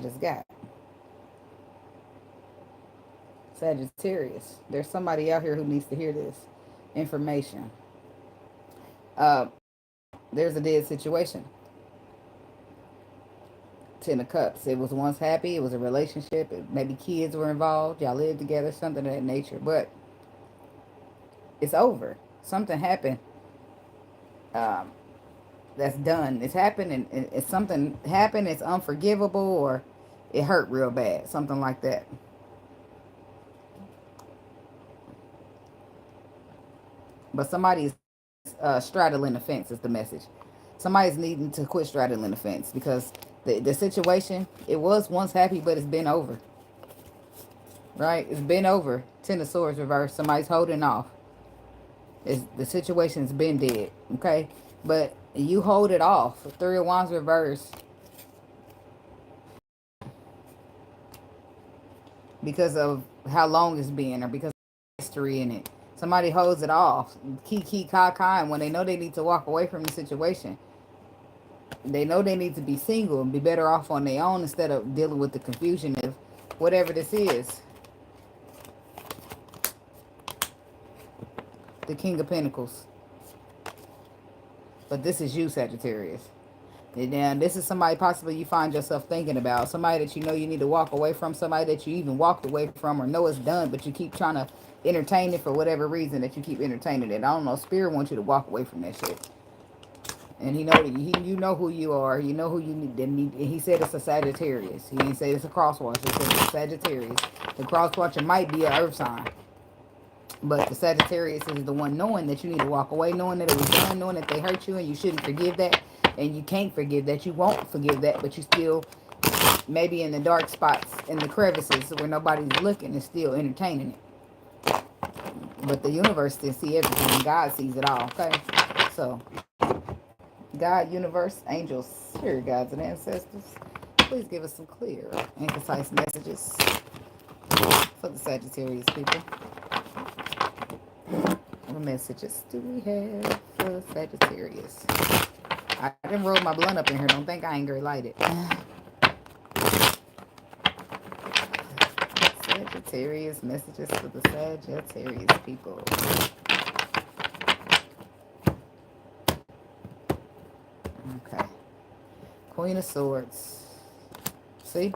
just got. Sagittarius. There's somebody out here who needs to hear this information. There's a dead situation. Ten of Cups. It was once happy. It was a relationship. Maybe kids were involved. Y'all lived together, something of that nature. But it's over. Something happened. Um, that's done. It's happened, and it's something happened. It's unforgivable, or it hurt real bad. Something like that. But somebody's straddling the fence is the message. Somebody's needing to quit straddling the fence because the situation, it was once happy, but it's been over. Right? It's been over. Ten of Swords reversed. Somebody's holding off. The situation's been dead. Okay? But you hold it off. Three of Wands reversed because of how long it's been or because of history in it. Somebody holds it off. Kiki Kaka, and when they know they need to walk away from the situation, they know they need to be single and be better off on their own instead of dealing with the confusion of whatever this is. The King of Pentacles. But this is you, Sagittarius. And now, this is somebody possibly you find yourself thinking about. Somebody that you know you need to walk away from. Somebody that you even walked away from or know it's done, but you keep trying to entertain it for whatever reason that you keep entertaining it. I don't know. Spirit wants you to walk away from that shit. And he know that you know who you are. You know who you need. He said it's a Sagittarius. He didn't say it's a crosswatcher. He said it's a Sagittarius. The crosswatcher might be an earth sign. But the Sagittarius is the one knowing that you need to walk away, knowing that it was done, knowing that they hurt you and you shouldn't forgive that. And you can't forgive that. You won't forgive that. But you still, maybe in the dark spots, in the crevices where nobody's looking, is still entertaining it. But the universe still see everything. And God sees it all. Okay? So, God, universe, angels, spirit guides, and ancestors, please give us some clear and concise messages for the Sagittarius people. What messages do we have for Sagittarius? I didn't roll my blunt up in here. Don't think I ain't gonna light it. Sagittarius, messages for the Sagittarius people. Okay. Queen of Swords. See?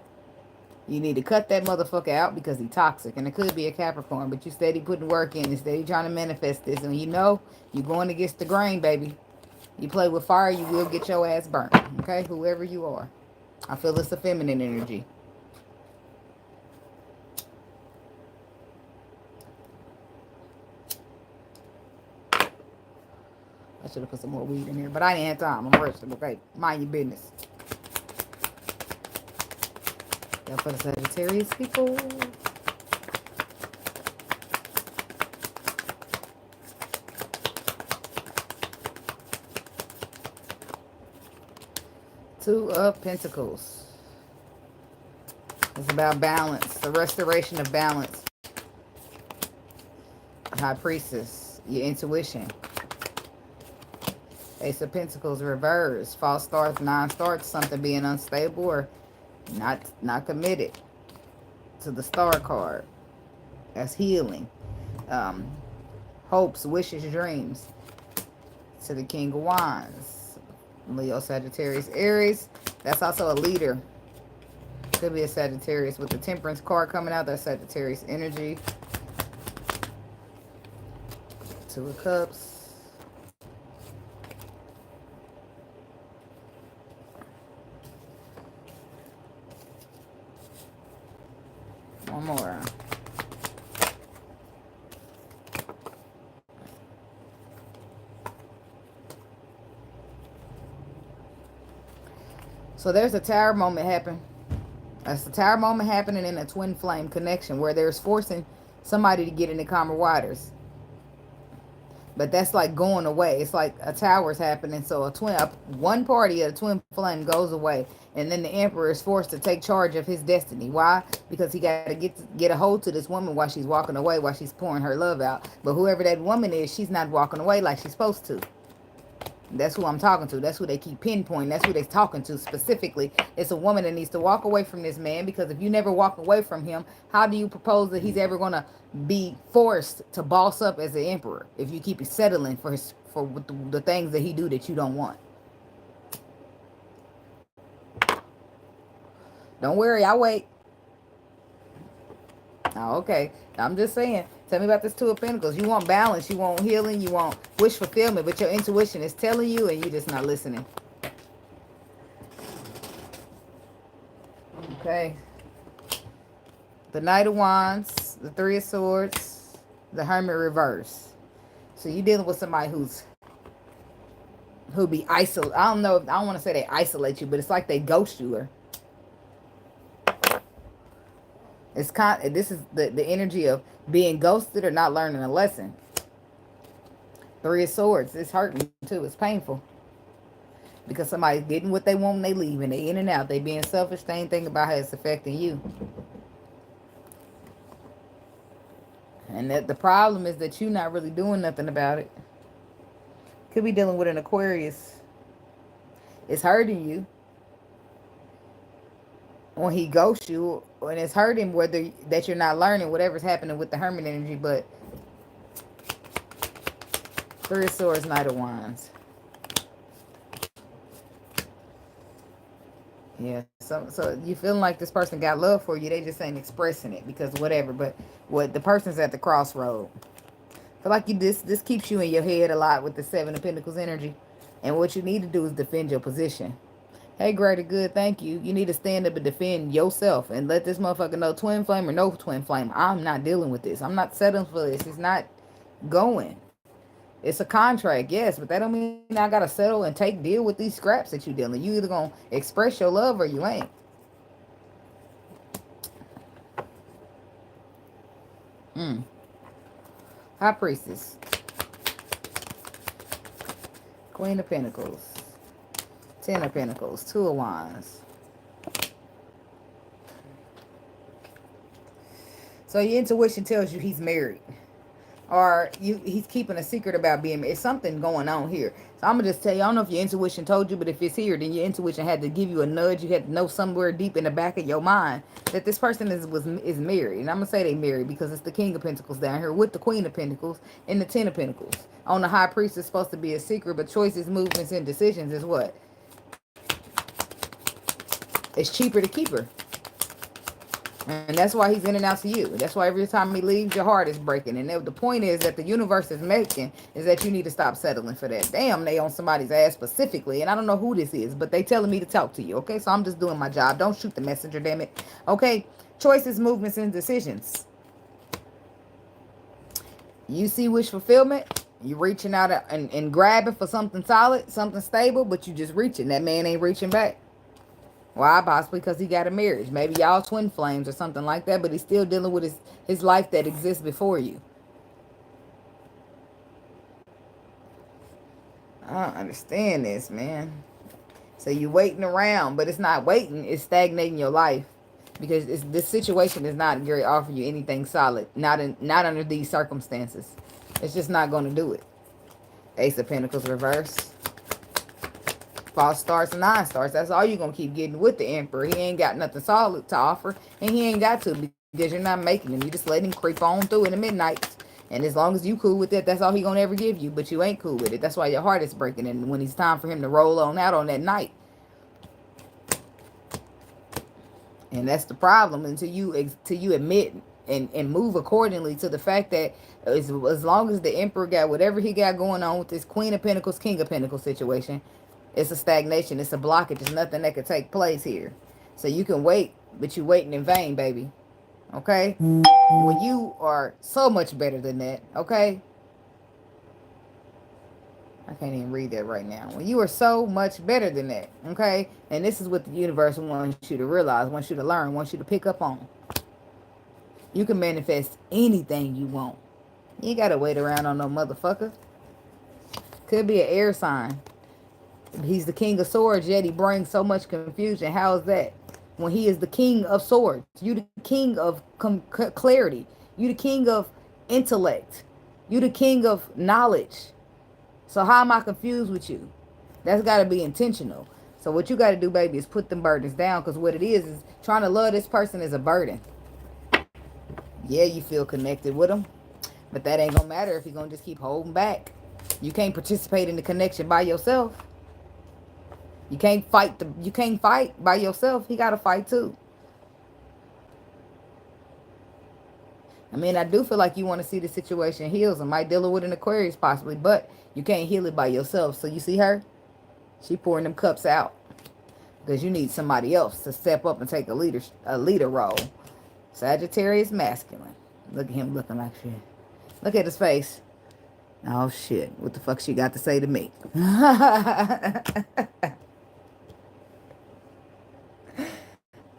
You need to cut that motherfucker out because he's toxic. And it could be a Capricorn, but you steady putting work in and steady trying to manifest this. And you know you're going against the grain, baby. You play with fire, you will get your ass burnt. Okay? Whoever you are. I feel it's a feminine energy. I should have put some more weed in here, but I ain't had time. I'm rushing. Okay? Mind your business. That for the Sagittarius people. Two of Pentacles. It's about balance. The restoration of balance. High Priestess. Your intuition. Ace of Pentacles reverse. False starts, non-starts. Something being unstable or not committed to the star card. That's healing. Hopes, wishes, dreams. To the King of Wands. Leo, Sagittarius, Aries. That's also a leader. Could be a Sagittarius with the Temperance card coming out. That's Sagittarius energy. Two of Cups. One more. So there's a tower moment happen. That's a tower moment happening in a twin flame connection where there's forcing somebody to get into calmer waters. But that's like going away. It's like a tower's happening. So one party of a twin flame goes away. And then the emperor is forced to take charge of his destiny. Why? Because he got to get a hold to this woman while she's walking away, while she's pouring her love out. But whoever that woman is, she's not walking away like she's supposed to. That's who I'm talking to. That's who they keep pinpointing. That's who they're talking to specifically. It's a woman that needs to walk away from this man, because if you never walk away from him, how do you propose that he's ever going to be forced to boss up as the emperor if you keep settling for the things that he do that you don't want? Don't worry, I'll wait. Oh, okay. I'm just saying. Tell me about this Two of Pentacles. You want balance. You want healing. You want wish fulfillment. But your intuition is telling you and you're just not listening. Okay. The Knight of Wands. The Three of Swords. The Hermit reverse. So you're dealing with somebody who'll be isolated. I don't know. I don't want to say they isolate you, but it's like they ghost you. Or it's this is the energy of being ghosted or not learning a lesson. Three of Swords. It's hurting too. It's painful. Because somebody's getting what they want and they leave. And they in and out. They being selfish. They ain't thinking about how it's affecting you. And that the problem is that you're not really doing nothing about it. Could be dealing with an Aquarius. It's hurting you when he ghosts you, and it's hurting whether that you're not learning whatever's happening with the Hermit energy. But Three of Swords, Knight of Wands. Yeah, so you feeling like this person got love for you. They just ain't expressing it because whatever. But what the person's at the crossroad. I feel like this keeps you in your head a lot with the Seven of Pentacles energy. And what you need to do is defend your position. Hey, greater good, thank you. You need to stand up and defend yourself and let this motherfucker know, twin flame or no twin flame, I'm not dealing with this. I'm not settling for this. It's not going. It's a contract, yes, but that don't mean I gotta settle and deal with these scraps that you dealing. You either gonna express your love or you ain't. High Priestess. Queen of Pentacles. Ten of Pentacles. Two of Wands. So your intuition tells you he's married. Or he's keeping a secret about being married. It's something going on here. So I'm going to just tell you, I don't know if your intuition told you, but if it's here, then your intuition had to give you a nudge. You had to know somewhere deep in the back of your mind that this person is married. And I'm going to say they married because it's the King of Pentacles down here with the Queen of Pentacles and the Ten of Pentacles. On the High Priest is supposed to be a secret, but choices, movements, and decisions is what? It's cheaper to keep her. And that's why he's in and out to you. That's why every time he leaves, your heart is breaking. And the point is that the universe is making is that you need to stop settling for that. Damn, they on somebody's ass specifically. And I don't know who this is, but they telling me to talk to you. Okay, so I'm just doing my job. Don't shoot the messenger, damn it. Okay, choices, movements, and decisions. You see wish fulfillment. You reaching out and grabbing for something solid, something stable, but you just reaching. That man ain't reaching back. Why? Possibly because he got a marriage. Maybe y'all twin flames or something like that, but he's still dealing with his life that exists before you. I don't understand this, man. So you're waiting around, but it's not waiting. It's stagnating your life. Because this situation is not going to offer you anything solid. Not under these circumstances. It's just not going to do it. Ace of Pentacles reverse. False starts and non-starts. That's all you're going to keep getting with the Emperor. He ain't got nothing solid to offer. And he ain't got to because you're not making him. You just let him creep on through in the midnight. And as long as you cool with it, that's all he going to ever give you. But you ain't cool with it. That's why your heart is breaking. And when it's time for him to roll on out on that night. And that's the problem until you admit and move accordingly to the fact that as long as the Emperor got whatever he got going on with this Queen of Pentacles, King of Pentacles situation, it's a stagnation. It's a blockage. There's nothing that could take place here. So you can wait, but you're waiting in vain, baby. Okay? When you are so much better than that, okay? I can't even read that right now. When you are so much better than that, okay? And this is what the universe wants you to realize, wants you to learn, wants you to pick up on. You can manifest anything you want. You ain't got to wait around on no motherfucker. Could be an air sign. He's the King of Swords, yet he brings so much confusion. How is that? When he is the King of Swords. You the King of clarity. You the King of intellect. You the King of knowledge. So how am I confused with you? That's got to be intentional. So what you got to do, baby, is put them burdens down, because what it is trying to love this person is a burden. Yeah, you feel connected with them, but that ain't gonna matter if you're gonna just keep holding back. You can't participate in the connection by yourself. You can't fight by yourself. He gotta fight too. I mean, I do feel like you want to see the situation heals and might deal with an Aquarius possibly, but you can't heal it by yourself. So you see her? She pouring them cups out because you need somebody else to step up and take a leader role. Sagittarius masculine. Look at him looking like shit. Look at his face. Oh shit. What the fuck she got to say to me?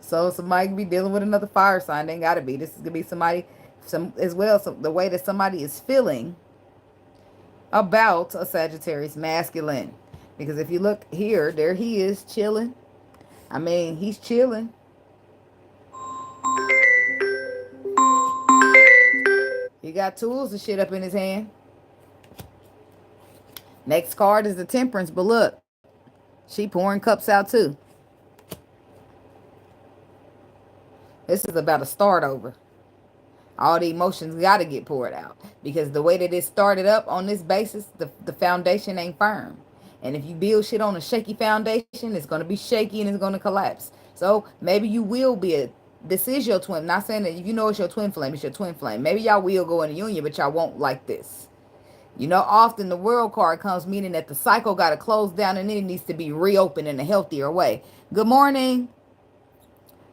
So somebody could be dealing with another fire sign. They ain't gotta be. This is gonna be somebody as well. So the way that somebody is feeling about a Sagittarius masculine. Because if you look here, there he is chilling. I mean, he's chilling. He got tools and shit up in his hand. Next card is the Temperance, but look, she pouring cups out too. This is about a start over. All the emotions got to get poured out, because the way that it started up on this basis, the foundation ain't firm. And if you build shit on a shaky foundation, it's going to be shaky and it's going to collapse. So maybe you will be this is your twin. Not saying that you know it's your twin flame, it's your twin flame. Maybe y'all will go in a union, but y'all won't like this. You know, often the World card comes meaning that the cycle got to close down and then it needs to be reopened in a healthier way. Good morning,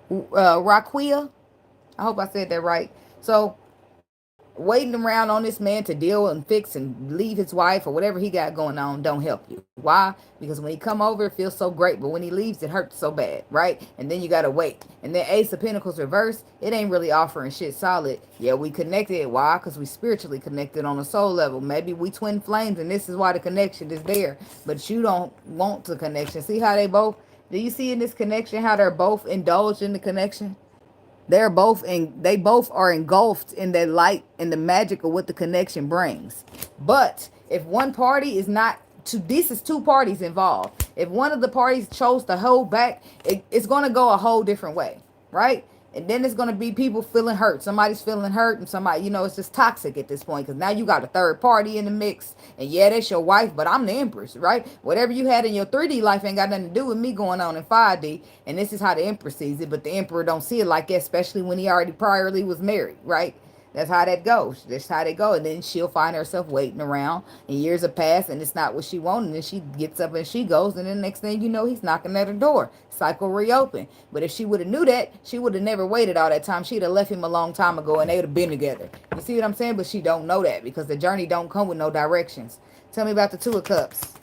Raquia. I hope I said that right. So waiting around on this man to deal and fix and leave his wife or whatever he got going on don't help you. Why? Because when he come over, it feels so great, but when he leaves, it hurts so bad, right? And then you got to wait. And then Ace of Pentacles reverse, it ain't really offering shit solid. Yeah, we connected. Why? Because we spiritually connected on a soul level. Maybe we twin flames, and this is why the connection is there. But you don't want the connection. See how they both, do you see in this connection how they're both indulged in the connection? They both are engulfed in that light and the magic of what the connection brings. But if one party is not this is two parties involved. If one of the parties chose to hold back, it's going to go a whole different way, right? And then it's going to be people feeling hurt. Somebody's feeling hurt, and somebody, it's just toxic at this point, because now you got a third party in the mix. And yeah, that's your wife, but I'm the Empress, right? Whatever you had in your 3D life ain't got nothing to do with me going on in 5D. And this is how the Empress sees it, but the Emperor don't see it like that, especially when he already priorly was married, right? That's how that goes. That's how they go. And then she'll find herself waiting around, and years have passed, and it's not what she wanted. And then she gets up and she goes, and then the next thing you know, he's knocking at her door. Cycle reopen. But if she would have knew that, she would have never waited all that time. She'd have left him a long time ago, and they would have been together. You see what I'm saying? But she don't know that, because the journey don't come with no directions. Tell me about the Two of Cups.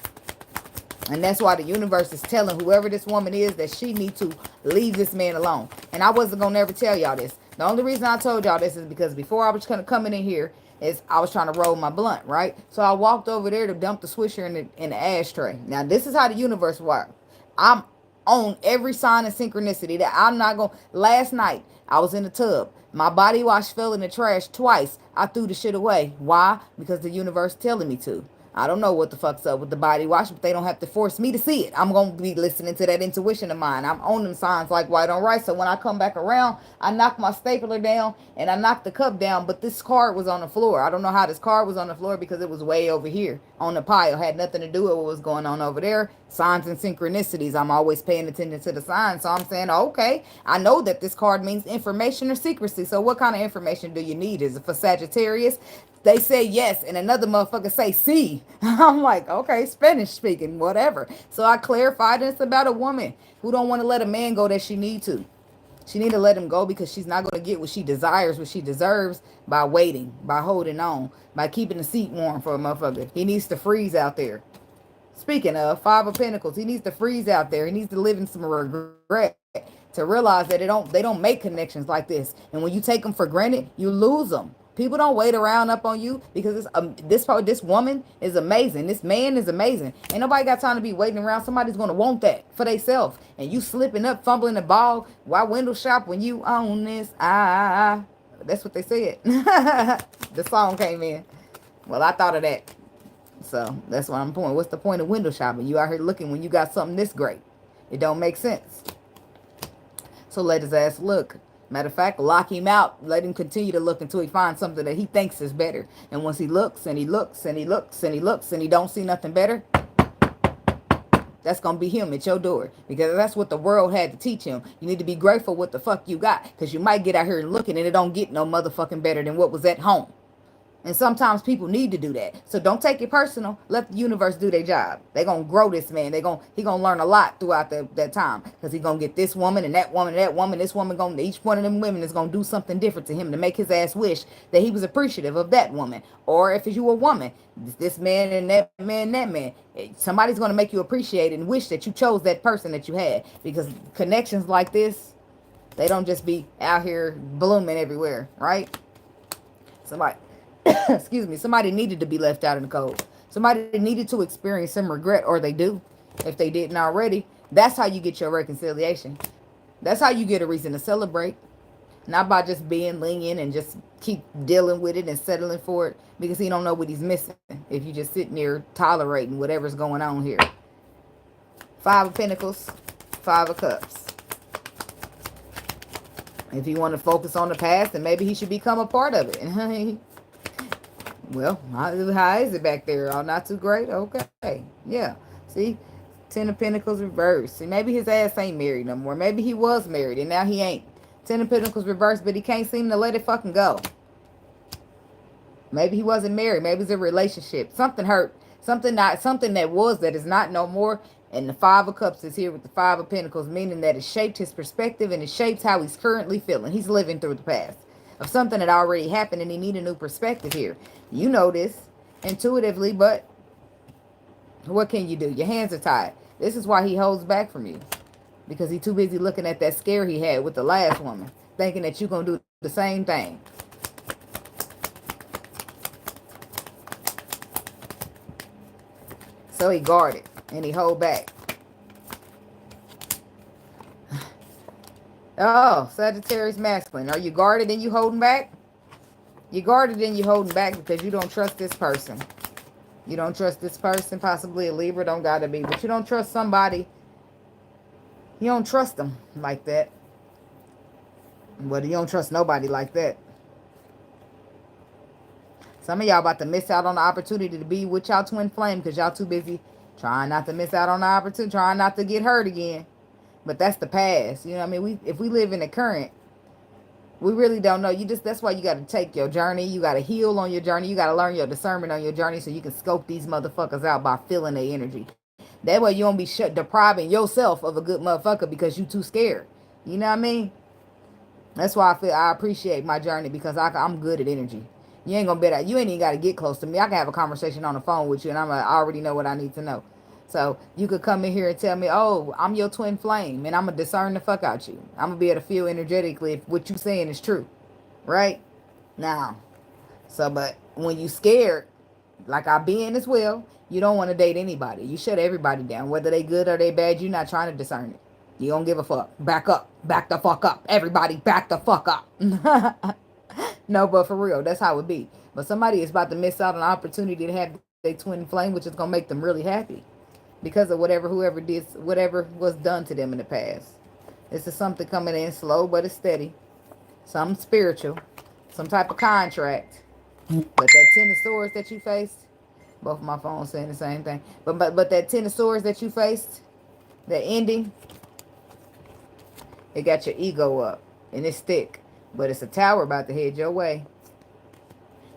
And that's why the universe is telling whoever this woman is that she needs to leave this man alone. And I wasn't going to ever tell y'all this. The only reason I told y'all this is because before I was going to come in here, I was trying to roll my blunt, right? So I walked over there to dump the swisher in the ashtray. Now, this is how the universe works. I'm on every sign of synchronicity that I'm not going to. Last night, I was in the tub. My body wash fell in the trash twice. I threw the shit away. Why? Because the universe telling me to. I don't know what the fuck's up with the body wash, but they don't have to force me to see it. I'm going to be listening to that intuition of mine. I'm on them signs like white on rice. So when I come back around, I knock my stapler down and I knock the cup down, but this card was on the floor. I don't know how this card was on the floor, because it was way over here on the pile. Had nothing to do with what was going on over there. Signs and synchronicities. I'm always paying attention to the signs. So I'm saying, okay, I know that this card means information or secrecy. So what kind of information do you need? Is it for Sagittarius? They say yes, and another motherfucker say sí. I'm like, okay, Spanish speaking, whatever. So I clarified it's about a woman who don't want to let a man go that she need to. She need to let him go because she's not going to get what she desires, what she deserves, by waiting, by holding on, by keeping the seat warm for a motherfucker. He needs to freeze out there. Speaking of, Five of Pentacles, he needs to freeze out there. He needs to live in some regret to realize that they don't make connections like this. And when you take them for granted, you lose them. People don't wait around up on you, because this woman is amazing. This man is amazing. Ain't nobody got time to be waiting around. Somebody's going to want that for themselves. And you slipping up, fumbling the ball. Why window shop when you own this? That's what they said. The song came in. Well, I thought of that. So that's what I'm pointing. What's the point of window shopping? You out here looking when you got something this great. It don't make sense. So let his ass look. Matter of fact, lock him out. Let him continue to look until he finds something that he thinks is better. And once he looks and he looks and he looks and he looks and he don't see nothing better, that's going to be him at your door. Because that's what the world had to teach him. You need to be grateful what the fuck you got. Because you might get out here and looking and it don't get no motherfucking better than what was at home. And sometimes people need to do that. So don't take it personal. Let the universe do their job. They're going to grow this man. He going to learn a lot throughout that time. Because he's going to get this woman and that woman and that woman. This woman going to, each one of them women is going to do something different to him to make his ass wish that he was appreciative of that woman. Or if you a woman, this man and that man and that man. Somebody's going to make you appreciate it and wish that you chose that person that you had. Because connections like this, they don't just be out here blooming everywhere, right? Somebody... excuse me, somebody needed to be left out in the cold. Somebody needed to experience some regret, or they do, if they didn't already. That's how you get your reconciliation. That's how you get a reason to celebrate. Not by just being lenient and just keep dealing with it and settling for it, because he don't know what he's missing if you just sitting there tolerating whatever's going on here. 5 of Pentacles, 5 of Cups. If you want to focus on the past, then maybe he should become a part of it. Well, how is it back there? Oh, not too great? Okay. Yeah. See? 10 of Pentacles reversed. See, maybe his ass ain't married no more. Maybe he was married and now he ain't. 10 of Pentacles reversed, but he can't seem to let it fucking go. Maybe he wasn't married. Maybe it's a relationship. Something hurt. Something that was that is not no more. And the 5 of Cups is here with the 5 of Pentacles, meaning that it shaped his perspective and it shapes how he's currently feeling. He's living through the past of something that already happened, and he need a new perspective here. You know this intuitively, but what can you do? Your hands are tied. This is why he holds back from you, because he's too busy looking at that scare he had with the last woman, thinking that you're going to do the same thing. So he guarded and he hold back. Oh, Sagittarius masculine. Are you guarded and you holding back? You guarded and you holding back because you don't trust this person. You don't trust this person. Possibly a Libra. Don't gotta be. But you don't trust somebody. You don't trust them like that. But you don't trust nobody like that. Some of y'all about to miss out on the opportunity to be with y'all twin flame because y'all too busy trying not to miss out on the opportunity, trying not to get hurt again. But that's the past. You know what I mean? If we live in the current, we really don't know. That's why you got to take your journey. You got to heal on your journey. You got to learn your discernment on your journey so you can scope these motherfuckers out by feeling their energy. That way you don't be depriving yourself of a good motherfucker because you too scared. You know what I mean? That's why I appreciate my journey, because I'm good at energy. You ain't gonna bet. You ain't even got to get close to me. I can have a conversation on the phone with you, and I already know what I need to know. So you could come in here and tell me, oh, I'm your twin flame, and I'm going to discern the fuck out you. I'm going to be able to feel energetically if what you saying is true. Right? Now, but when you scared, like I been as well, you don't want to date anybody. You shut everybody down. Whether they good or they bad, you're not trying to discern it. You don't give a fuck. Back up. Back the fuck up. Everybody back the fuck up. No, but for real, that's how it be. But somebody is about to miss out on an opportunity to have their twin flame, which is going to make them really happy. Because of whatever was done to them in the past. This is something coming in slow, but it's steady. Something spiritual. Some type of contract. But that 10 of Swords that you faced, both of my phones saying the same thing. But that 10 of Swords that you faced, the ending, it got your ego up. And it's thick. But it's a tower about to head your way.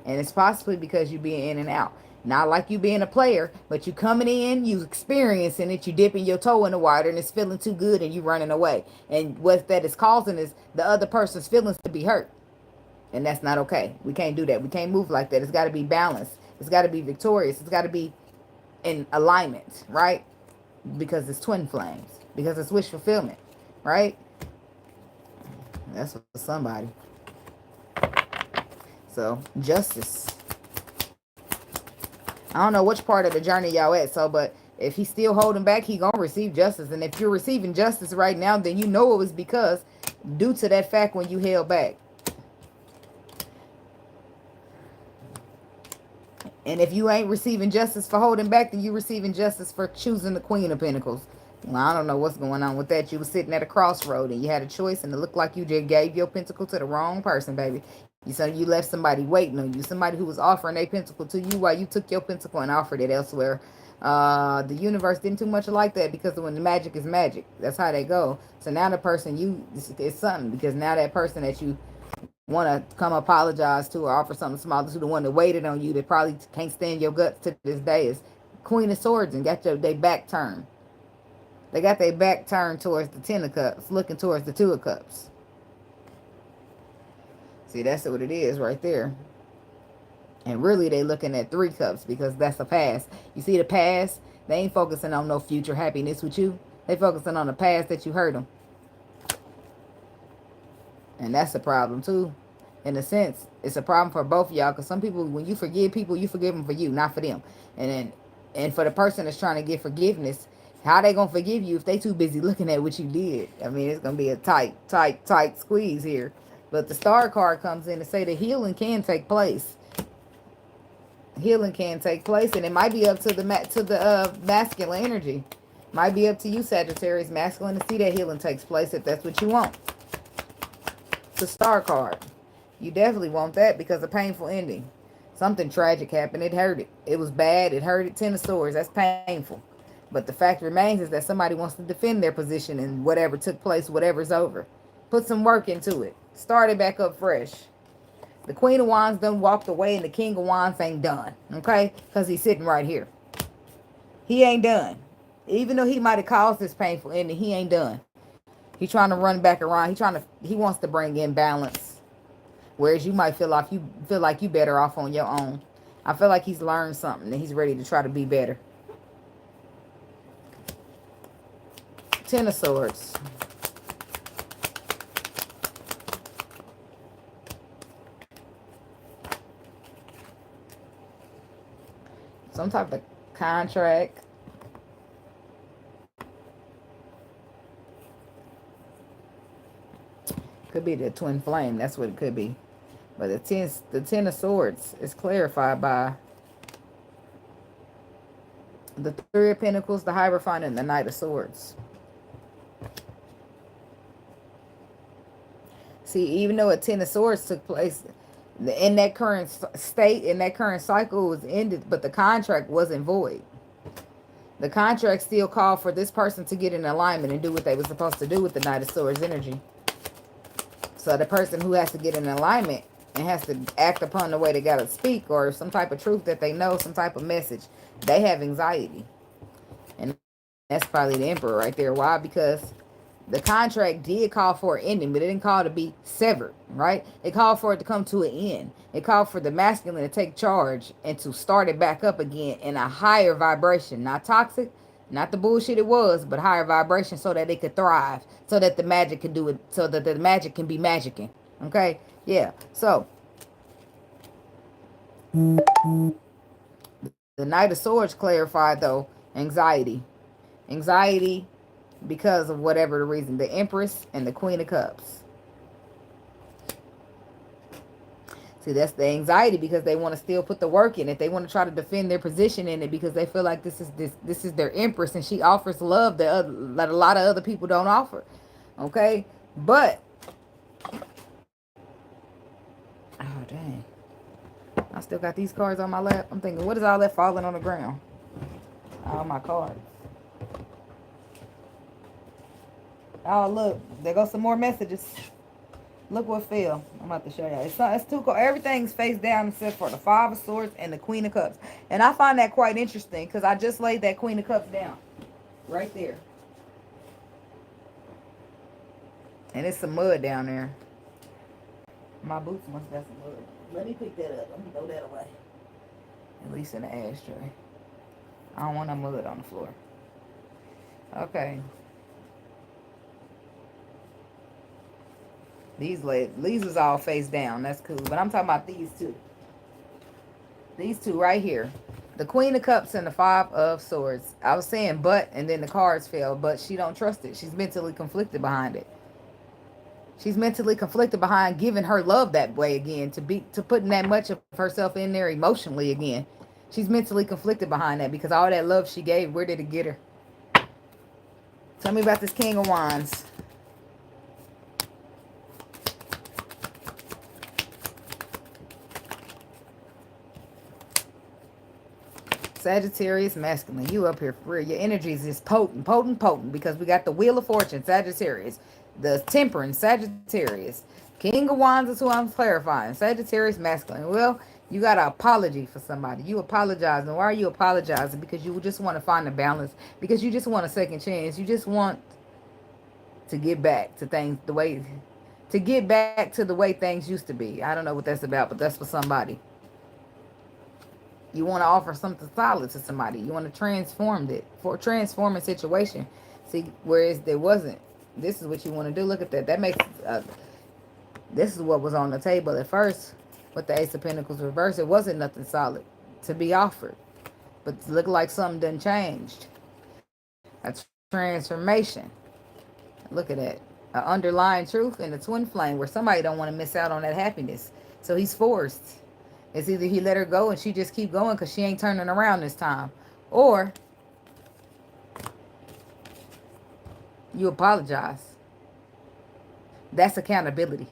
And it's possibly because you being in and out. Not like you being a player, but you coming in, you experiencing it, you dipping your toe in the water, and it's feeling too good, and you running away. And what that is causing is the other person's feelings to be hurt. And that's not okay. We can't do that. We can't move like that. It's got to be balanced. It's got to be victorious. It's got to be in alignment, right? Because it's twin flames. Because it's wish fulfillment, right? That's for somebody. So, justice. I don't know which part of the journey y'all at, but if he's still holding back, he gonna receive justice. And if you're receiving justice right now, then you know it was because due to that fact when you held back. And if you ain't receiving justice for holding back, then you receiving justice for choosing the Queen of Pentacles. Well, I don't know what's going on with that. You was sitting at a crossroad and you had a choice, and it looked like you just gave your pentacle to the wrong person, baby. So you left somebody waiting on you, somebody who was offering a pentacle to you while you took your pentacle and offered it elsewhere. The universe didn't too much like that, because when the magic is magic, that's how they go. So now the person it's something, because now that person that you want to come apologize to or offer something small to, the one that waited on you, that probably can't stand your guts to this day, is Queen of Swords, and got their back turned. They got their back turned towards the Ten of Cups, looking towards the Two of Cups. See, that's what it is right there. And really, they looking at Three Cups, because that's the past. You see the past? They ain't focusing on no future happiness with you. They focusing on the past that you hurt them. And that's a problem too. In a sense, it's a problem for both of y'all, because some people, when you forgive people, you forgive them for you, not for them. And for the person that's trying to get forgiveness, how they gonna forgive you if they too busy looking at what you did? I mean, it's gonna be a tight squeeze here. But the Star card comes in to say that healing can take place. Healing can take place, and it might be up to the masculine energy. Might be up to you, Sagittarius masculine, to see that healing takes place if that's what you want. The Star card. You definitely want that, because a painful ending. Something tragic happened. It hurt it. It was bad. It hurt it. Ten of Swords. That's painful. But the fact remains is that somebody wants to defend their position, and whatever took place, whatever's over. Put some work into it. Start it back up fresh. The Queen of Wands done walked away, and the King of Wands ain't done. Okay? Because he's sitting right here. He ain't done. Even though he might have caused this painful ending, he ain't done. He's trying to run back around. He wants to bring in balance. Whereas you might feel like you better off on your own. I feel like he's learned something and he's ready to try to be better. Ten of Swords. Some type of contract. Could be the twin flame. That's what it could be. But the Ten of Swords is clarified by the Three of Pentacles, the Hierophant, and the Knight of Swords. See, even though a Ten of Swords took place in that current state, in that current cycle, was ended, but the contract wasn't void. The contract still called for this person to get in alignment and do what they were supposed to do with the Knight of Swords energy. So the person who has to get in alignment and has to act upon the way they got to speak, or some type of truth that they know, some type of message, they have anxiety. And that's probably the Emperor right there. Why? Because the contract did call for an ending, but it didn't call to be severed, right? It called for it to come to an end. It called for the masculine to take charge and to start it back up again in a higher vibration. Not toxic, not the bullshit it was, but higher vibration, so that it could thrive, so that the magic can do it, so that the magic can be magicking. Okay? Yeah. So, the Knight of Swords clarified, though, anxiety. Anxiety because of whatever the reason. The Empress and the Queen of Cups. See, that's the anxiety, because they want to still put the work in it. They want to try to defend their position in it, because they feel like this is their Empress, and she offers love that a lot of other people don't offer. Okay? But, oh, dang. I still got these cards on my lap. I'm thinking, what is all that falling on the ground? All my cards. Oh, look. There goes some more messages. Look what fell. I'm about to show you. It's two cards. Everything's face down except for the Five of Swords and the Queen of Cups. And I find that quite interesting, because I just laid that Queen of Cups down. Right there. And it's some mud down there. My boots must have some mud. Let me pick that up. Let me throw that away. At least in the ashtray. I don't want no mud on the floor. Okay. These was all face down. That's cool. But I'm talking about these two. These two right here. The Queen of Cups and the Five of Swords. I was saying but, and then the cards fell. But she don't trust it. She's mentally conflicted behind it. She's mentally conflicted behind giving her love that way again. To putting that much of herself in there emotionally again. She's mentally conflicted behind that because all that love she gave, where did it get her? Tell me about this King of Wands. Sagittarius masculine. You up here for real. Your energies is potent, potent, potent. Because we got the Wheel of Fortune, Sagittarius. The Temperance, Sagittarius. King of Wands is who I'm clarifying. Sagittarius masculine. Well, you got an apology for somebody. You apologizing. Why are you apologizing? Because you just want to find a balance. Because you just want a second chance. You just want to get back to things the way... To get back to the way things used to be. I don't know what that's about, but that's for somebody. You want to offer something solid to somebody. You want to transform it. For transform a situation. See, whereas there wasn't. This is what you want to do. Look at that. That makes... this is what was on the table at first. With the Ace of Pentacles reversed. It wasn't nothing solid to be offered. But it looked like something done changed. A transformation. Look at that. An underlying truth and a twin flame. Where somebody don't want to miss out on that happiness. So he's forced. It's either he let her go and she just keep going because she ain't turning around this time. Or you apologize. That's accountability.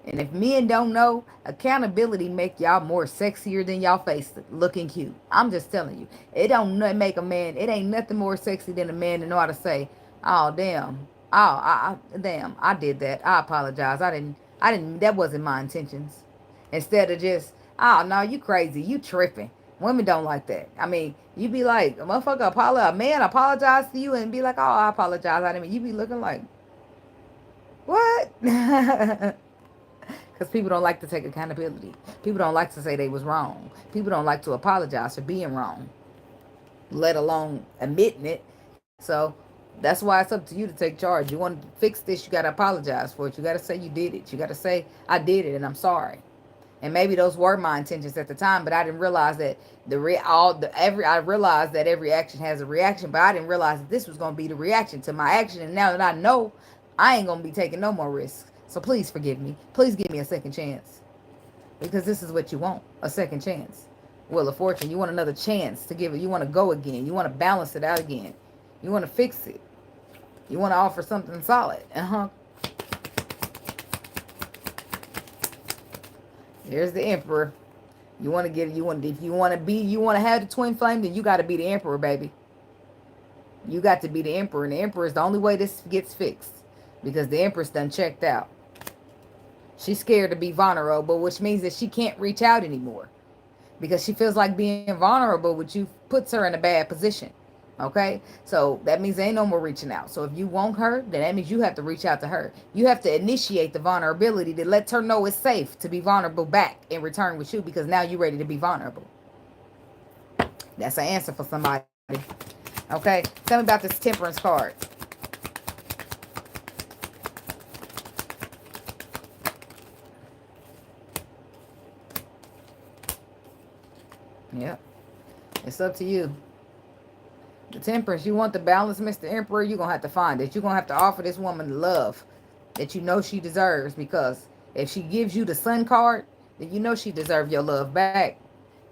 And if men don't know, accountability make y'all more sexier than y'all face looking cute. I'm just telling you. It don't make a man, it ain't nothing more sexy than a man to know how to say, oh, damn. Oh, damn, I did that. I apologize. I didn't, that wasn't my intentions. Instead of just, oh, no, you crazy. You tripping. Women don't like that. I mean, you be like, a motherfucker, a man apologize to you and be like, oh, I apologize. I didn't mean, you be looking like, what? Because people don't like to take accountability. People don't like to say they was wrong. People don't like to apologize for being wrong, let alone admitting it. So that's why it's up to you to take charge. You want to fix this, you got to apologize for it. You got to say you did it. You got to say, I did it and I'm sorry. And maybe those were my intentions at the time, but I didn't realize that I realized that every action has a reaction, but I didn't realize that this was going to be the reaction to my action. And now that I know, I ain't going to be taking no more risks. So please forgive me. Please give me a second chance. Because this is what you want, a second chance. Wheel of Fortune, you want another chance to give it. You want to go again. You want to balance it out again. You want to fix it. You want to offer something solid. There's the Emperor. You want to get, if you want to have the twin flame, then you got to be the Emperor, baby. You got to be the Emperor. And the Emperor is the only way this gets fixed. Because the Empress done checked out. She's scared to be vulnerable, which means that she can't reach out anymore. Because she feels like being vulnerable with you puts her in a bad position. Okay? So that means there ain't no more reaching out. So if you want her, then that means you have to reach out to her. You have to initiate the vulnerability to let her know it's safe to be vulnerable back in return with you, because now you're ready to be vulnerable. That's an answer for somebody. Okay? Tell me about this Temperance card. Yep. It's up to you. The Temperance, you want the balance, Mr. Emperor, you're going to have to find it. You're going to have to offer this woman the love that you know she deserves, because if she gives you the Sun card, then you know she deserves your love back.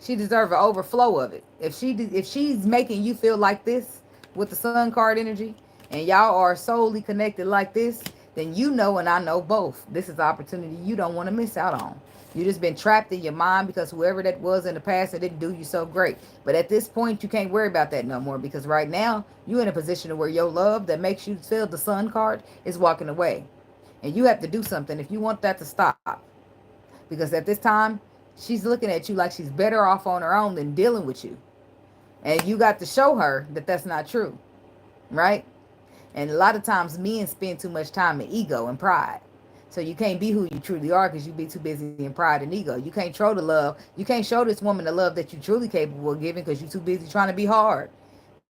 She deserves an overflow of it. If she's making you feel like this with the Sun card energy, and y'all are solely connected like this, then you know and I know both. This is an opportunity you don't want to miss out on. You just been trapped in your mind because whoever that was in the past, it didn't do you so great. But at this point, you can't worry about that no more, because right now, you're in a position where your love that makes you feel the Sun card is walking away. And you have to do something if you want that to stop. Because at this time, she's looking at you like she's better off on her own than dealing with you. And you got to show her that that's not true. Right? And a lot of times, men spend too much time in ego and pride. So you can't be who you truly are because you be too busy in pride and ego. You can't show the love. You can't show this woman the love that you're truly capable of giving because you're too busy trying to be hard.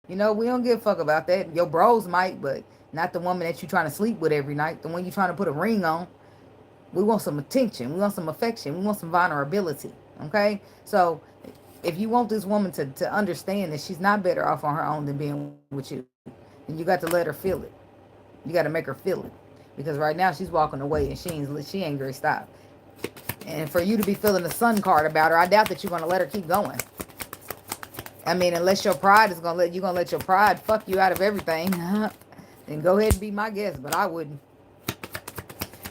You know, we don't give a fuck about that. Your bros might, but not the woman that you're trying to sleep with every night. The one you're trying to put a ring on. We want some attention. We want some affection. We want some vulnerability. Okay? So if you want this woman to understand that she's not better off on her own than being with you, then you got to let her feel it. You got to make her feel it. Because right now she's walking away and she ain't gonna stop. And for you to be feeling the Sun card about her, I doubt that you're gonna let her keep going. I mean, unless your pride is gonna let your pride fuck you out of everything, then go ahead and be my guest. But I wouldn't.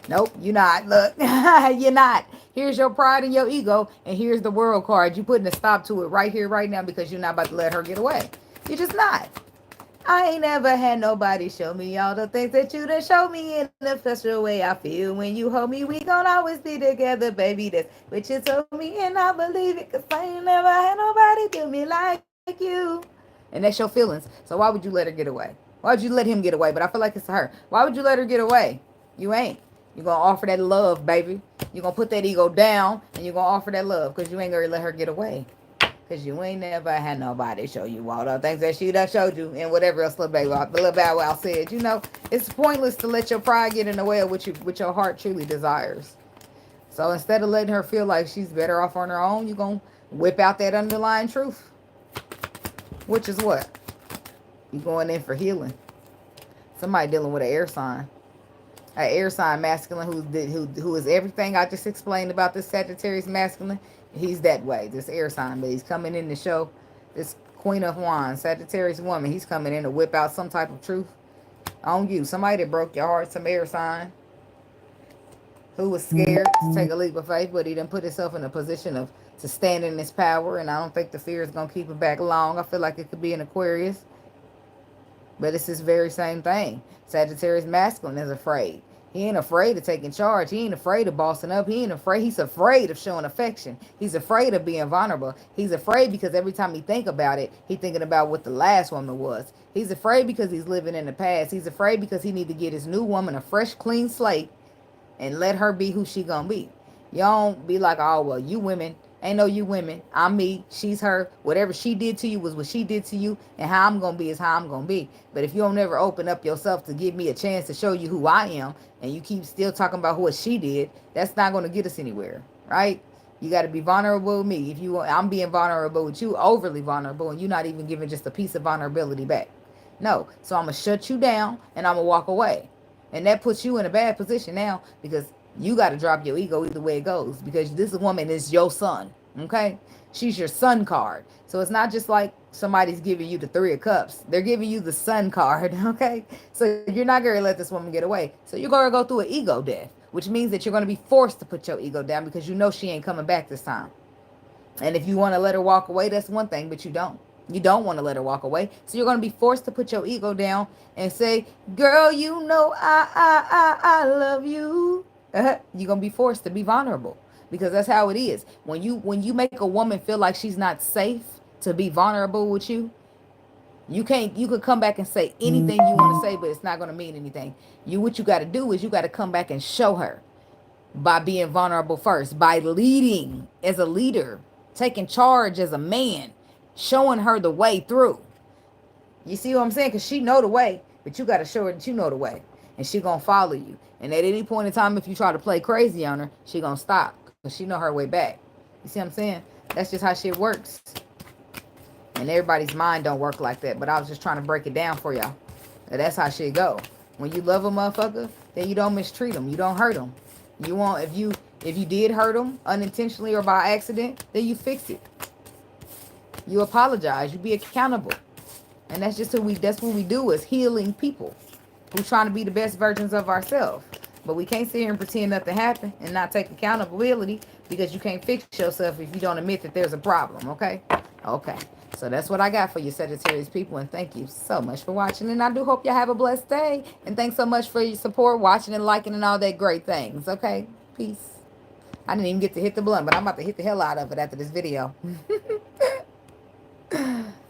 Nope, you're not. Look, you're not. Here's your pride and your ego, and here's the world card. You putting a stop to it right here, right now, because you're not about to let her get away. You're just not. I ain't never had nobody show me all the things that you done show me in the special way I feel when you hold me. We gon' always be together, baby. That's what you told me, and I believe it, cause I ain't never had nobody do me like you. And that's your feelings. So why would you let her get away? Why would you let him get away? But I feel like it's her. Why would you let her get away? You ain't. You're going to offer that love, baby. You're going to put that ego down, and you're going to offer that love because you ain't going to let her get away. Because you ain't never had nobody show you all the things that she done showed you and whatever else Lil Bow Wow said. You know, it's pointless to let your pride get in the way of what your heart truly desires. So instead of letting her feel like she's better off on her own, you're going to whip out that underlying truth. Which is what? You're going in for healing. Somebody dealing with an air sign. An air sign masculine who is everything I just explained about this Sagittarius masculine. He's that way, this air sign, but he's coming in to show this Queen of Wands, Sagittarius woman. He's coming in to whip out some type of truth on you. Somebody that broke your heart, some air sign who was scared to take a leap of faith, but he done put himself in a position of to stand in his power, and I don't think the fear is going to keep it back long. I feel like it could be an Aquarius, but it's this very same thing. Sagittarius masculine is afraid. He ain't afraid of taking charge. He ain't afraid of bossing up. He ain't afraid. He's afraid of showing affection. He's afraid of being vulnerable. He's afraid because every time he think about it, he thinking about what the last woman was. He's afraid because he's living in the past. He's afraid because he need to get his new woman a fresh, clean slate and let her be who she gonna be. You don't be like, oh, well, you women. Ain't no you women. I'm me. She's her. Whatever she did to you was what she did to you. And how I'm going to be is how I'm going to be. But if you don't ever open up yourself to give me a chance to show you who I am, and you keep still talking about what she did, that's not going to get us anywhere. Right? You got to be vulnerable with me. If you want, I'm being vulnerable with you, overly vulnerable, and you're not even giving just a piece of vulnerability back. No. So I'm going to shut you down, and I'm going to walk away. And that puts you in a bad position now because you got to drop your ego either way it goes, because this woman is your sun, okay? She's your sun card. So it's not just like somebody's giving you the 3 of Cups. They're giving you the sun card, okay? So you're not going to let this woman get away. So you're going to go through an ego death, which means that you're going to be forced to put your ego down because you know she ain't coming back this time. And if you want to let her walk away, that's one thing, but you don't. You don't want to let her walk away. So you're going to be forced to put your ego down and say, girl, you know I love you. You're going to be forced to be vulnerable because that's how it is. When you make a woman feel like she's not safe to be vulnerable with you, you could come back and say anything you want to say, but it's not going to mean anything. What you got to do is you got to come back and show her by being vulnerable first, by leading as a leader, taking charge as a man, showing her the way through. You see what I'm saying? Because she know the way, but you got to show her that you know the way. And she going to follow you. And at any point in time, if you try to play crazy on her, she going to stop. Because she know her way back. You see what I'm saying? That's just how shit works. And everybody's mind don't work like that. But I was just trying to break it down for y'all. That's how shit go. When you love a motherfucker, then you don't mistreat them. You don't hurt them. You want, if you did hurt them unintentionally or by accident, then you fix it. You apologize. You be accountable. And that's just that's what we do as healing people. We're trying to be the best versions of ourselves. But we can't sit here and pretend nothing happened and not take accountability because you can't fix yourself if you don't admit that there's a problem, okay? Okay. So that's what I got for you, Sagittarius people. And thank you so much for watching. And I do hope y'all have a blessed day. And thanks so much for your support, watching and liking and all that great things, okay? Peace. I didn't even get to hit the blunt, but I'm about to hit the hell out of it after this video.